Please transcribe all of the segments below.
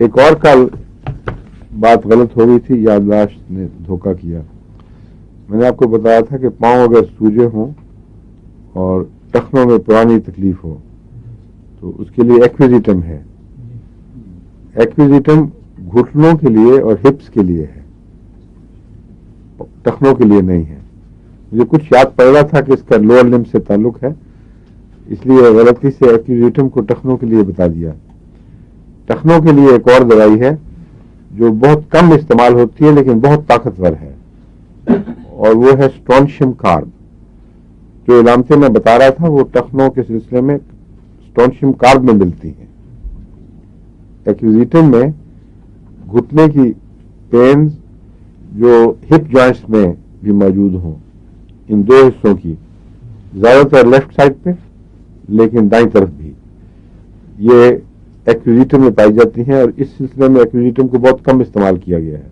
ایک اور کل بات غلط ہو گئی تھی، یادداشت نے دھوکہ کیا. میں نے آپ کو بتایا تھا کہ پاؤں اگر سوجے ہوں اور ٹخنوں میں پرانی تکلیف ہو تو اس کے لیے ایکویزیٹم ہے. ایکویزیٹم گھٹنوں کے لیے اور ہپس کے لیے ہے، ٹخنوں کے لیے نہیں ہے. مجھے کچھ یاد پڑ رہا تھا کہ اس کا لوئر لمب سے تعلق ہے، اس لیے غلطی سے ایکویزیٹم کو ٹخنوں کے لیے بتا دیا. ٹخنوں کے لیے ایک اور دوائی ہے جو بہت کم استعمال ہوتی ہے لیکن بہت طاقتور ہے، اور وہ ہے اسٹرونشیم کارب. جو علامتیں میں بتا رہا تھا وہ ٹخنوں کے سلسلے میں اسٹرونشیم کارب میں ملتی ہیں. ایکویزیٹم میں گھٹنے کی پینز جو ہپ جوائنٹس میں بھی موجود ہوں، ان دو حصوں کی، زیادہ تر لیفٹ سائڈ پہ لیکن دائیں طرف بھی، یہ ایکویزیٹم میں پائی جاتی ہیں. اور اس سلسلے میں ایکویزیٹم کو بہت کم استعمال کیا گیا ہے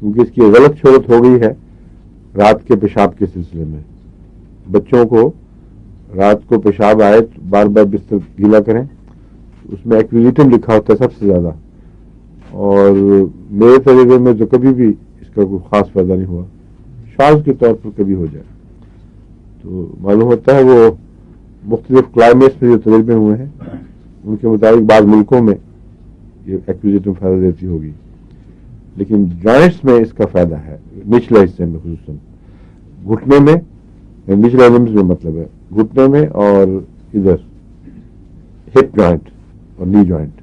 کیونکہ اس کی غلط شہرت ہو گئی ہے رات کے پیشاب کے سلسلے میں. بچوں کو رات کو پیشاب آئے تو بار بار بستر گیلا کریں، اس میں ایکویزیٹم لکھا ہوتا ہے سب سے زیادہ، اور میرے تجربے میں تو کبھی بھی اس کا کوئی خاص فائدہ نہیں ہوا. شاذ کے طور پر کبھی ہو جائے تو معلوم ہوتا ہے وہ مختلف کلائمیٹس میں جو تجربے ہوئے ہیں ان کے مطابق بعض ملکوں میں یہ ایکویزیٹم فائدہ دیتی ہوگی، لیکن جوائنٹس میں اس کا فائدہ ہے، نچلے حصے میں خصوصاً گھٹنے میں، نچلے لمبس میں مطلب ہے گھٹنے میں اور ادھر ہپ جوائنٹ اور نی جوائنٹ.